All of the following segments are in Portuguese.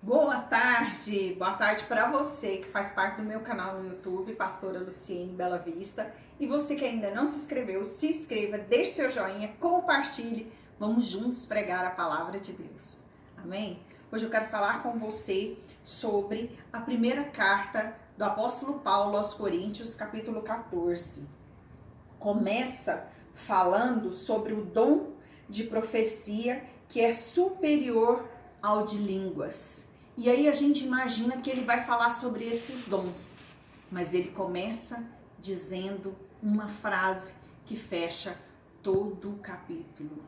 Boa tarde para você que faz parte do meu canal no YouTube, Pastora Luciene Bela Vista. E você que ainda não se inscreveu, se inscreva, deixe seu joinha, compartilhe. Vamos juntos pregar a palavra de Deus. Amém? Hoje eu quero falar com você sobre a primeira carta do apóstolo Paulo aos Coríntios, capítulo 14. Começa falando sobre o dom de profecia que é superior ao de línguas. E aí a gente imagina que ele vai falar sobre esses dons, mas ele começa dizendo uma frase que fecha todo o capítulo.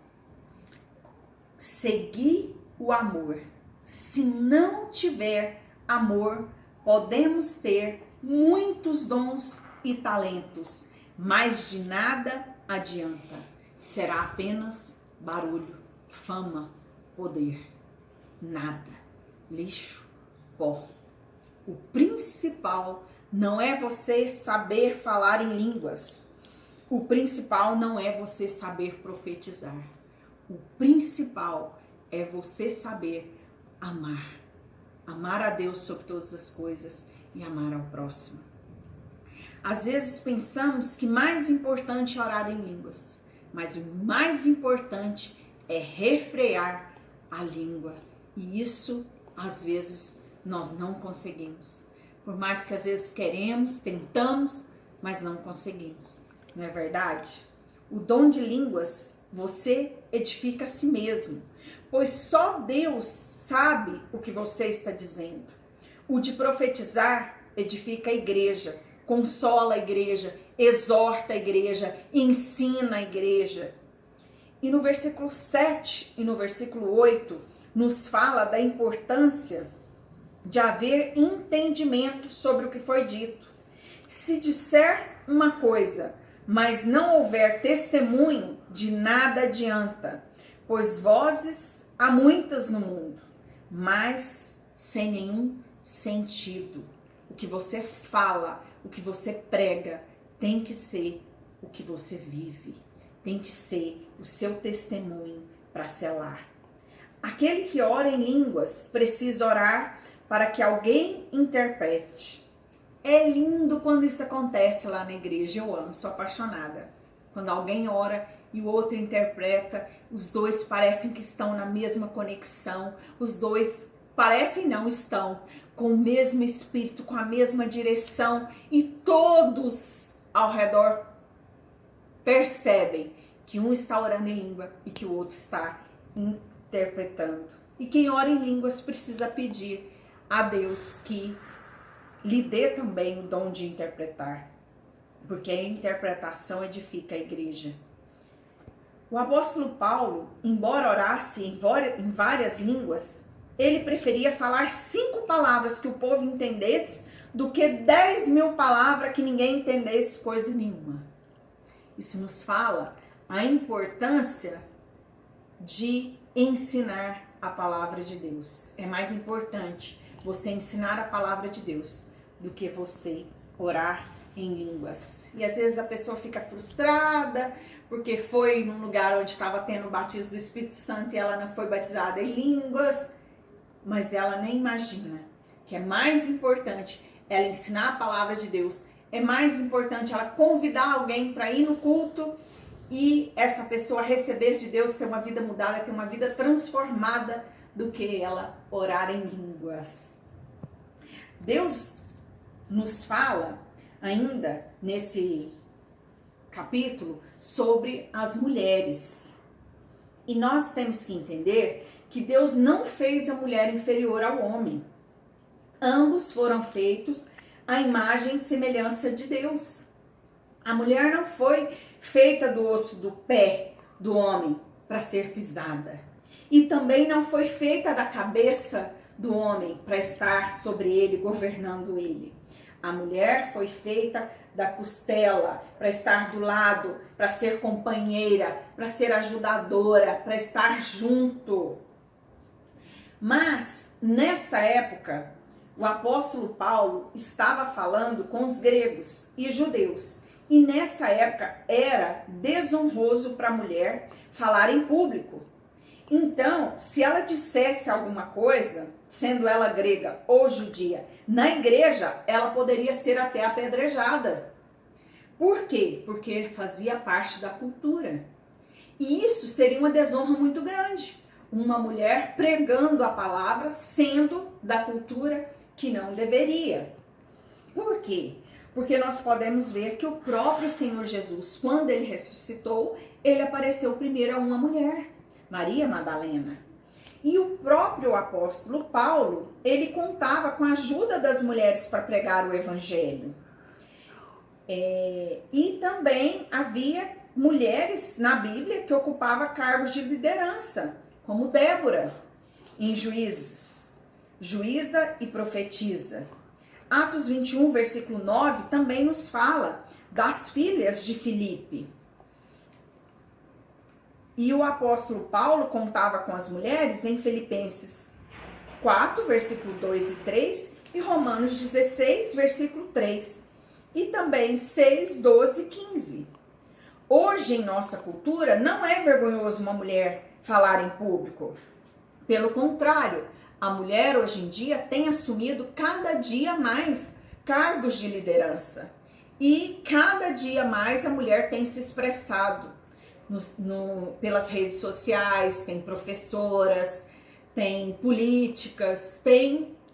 Segui o amor. Se não tiver amor, podemos ter muitos dons e talentos, mas de nada adianta. Será apenas barulho, fama, poder. Nada. Lixo, pó. O principal não é você saber falar em línguas. O principal não é você saber profetizar. O principal é você saber amar. Amar a Deus sobre todas as coisas e amar ao próximo. Às vezes pensamos que mais importante é orar em línguas, mas o mais importante é refrear a língua. E isso, às vezes, nós não conseguimos. Por mais que às vezes queremos, tentamos, mas não conseguimos. Não é verdade? O dom de línguas, você edifica a si mesmo, pois só Deus sabe o que você está dizendo. O de profetizar edifica a igreja, consola a igreja, exorta a igreja, ensina a igreja. E no versículo 7 e no versículo 8, nos fala da importância de haver entendimento sobre o que foi dito. Se disser uma coisa, mas não houver testemunho, de nada adianta, pois vozes há muitas no mundo, mas sem nenhum sentido. O que você fala, o que você prega, tem que ser o que você vive, tem que ser o seu testemunho para selar. Aquele que ora em línguas precisa orar para que alguém interprete. É lindo quando isso acontece lá na igreja, eu amo, sou apaixonada. Quando alguém ora e o outro interpreta, os dois parecem que estão na mesma conexão, os dois parecem não, estão com o mesmo espírito, com a mesma direção e todos ao redor percebem que um está orando em língua e que o outro está interpretando. E quem ora em línguas precisa pedir a Deus que lhe dê também o dom de interpretar, porque a interpretação edifica a igreja. O apóstolo Paulo, embora orasse em várias línguas, ele preferia falar 5 palavras que o povo entendesse do que 10.000 palavras que ninguém entendesse coisa nenhuma. Isso nos fala a importância de ensinar a palavra de Deus. É mais importante você ensinar a palavra de Deus do que você orar em línguas. E às vezes a pessoa fica frustrada porque foi num lugar onde estava tendo o batismo do Espírito Santo e ela não foi batizada em línguas, mas ela nem imagina que é mais importante ela ensinar a palavra de Deus, é mais importante ela convidar alguém para ir no culto e essa pessoa receber de Deus, ter uma vida mudada, ter uma vida transformada, do que ela orar em línguas. Deus nos fala ainda nesse capítulo sobre as mulheres. E nós temos que entender que Deus não fez a mulher inferior ao homem. Ambos foram feitos à imagem e semelhança de Deus. A mulher não foi feita do osso do pé do homem para ser pisada. E também não foi feita da cabeça do homem para estar sobre ele, governando ele. A mulher foi feita da costela para estar do lado, para ser companheira, para ser ajudadora, para estar junto. Mas nessa época, o apóstolo Paulo estava falando com os gregos e judeus. E nessa época era desonroso para a mulher falar em público. Então, se ela dissesse alguma coisa, sendo ela grega ou judia, na igreja, ela poderia ser até apedrejada. Por quê? Porque fazia parte da cultura. E isso seria uma desonra muito grande. Uma mulher pregando a palavra, sendo da cultura que não deveria. Por quê? Porque nós podemos ver que o próprio Senhor Jesus, quando ele ressuscitou, ele apareceu primeiro a uma mulher, Maria Madalena. E o próprio apóstolo Paulo, ele contava com a ajuda das mulheres para pregar o evangelho. E também havia mulheres na Bíblia que ocupavam cargos de liderança, como Débora, em Juízes, juíza e profetisa. Atos 21, versículo 9, também nos fala das filhas de Filipe. E o apóstolo Paulo contava com as mulheres em Filipenses 4, versículo 2 e 3, e Romanos 16, versículo 3, e também 6, 12 e 15. Hoje, em nossa cultura, não é vergonhoso uma mulher falar em público. Pelo contrário, a mulher hoje em dia tem assumido cada dia mais cargos de liderança. E cada dia mais a mulher tem se expressado pelas redes sociais, tem professoras, tem políticas,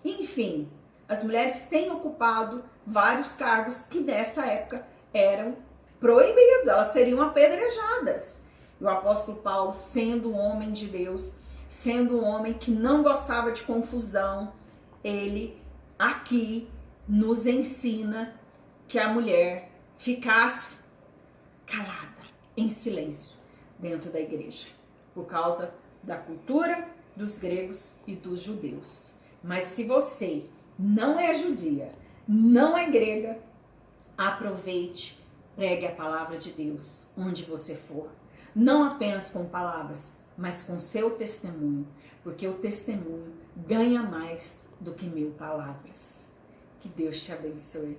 enfim, as mulheres têm ocupado vários cargos que nessa época eram proibidos, elas seriam apedrejadas. E o apóstolo Paulo, sendo um homem de Deus, sendo um homem que não gostava de confusão, ele aqui nos ensina que a mulher ficasse calada, em silêncio, dentro da igreja, por causa da cultura dos gregos e dos judeus. Mas se você não é judia, não é grega, aproveite, pregue a palavra de Deus onde você for. Não apenas com palavras, mas com seu testemunho, porque o testemunho ganha mais do que 1000 palavras. Que Deus te abençoe.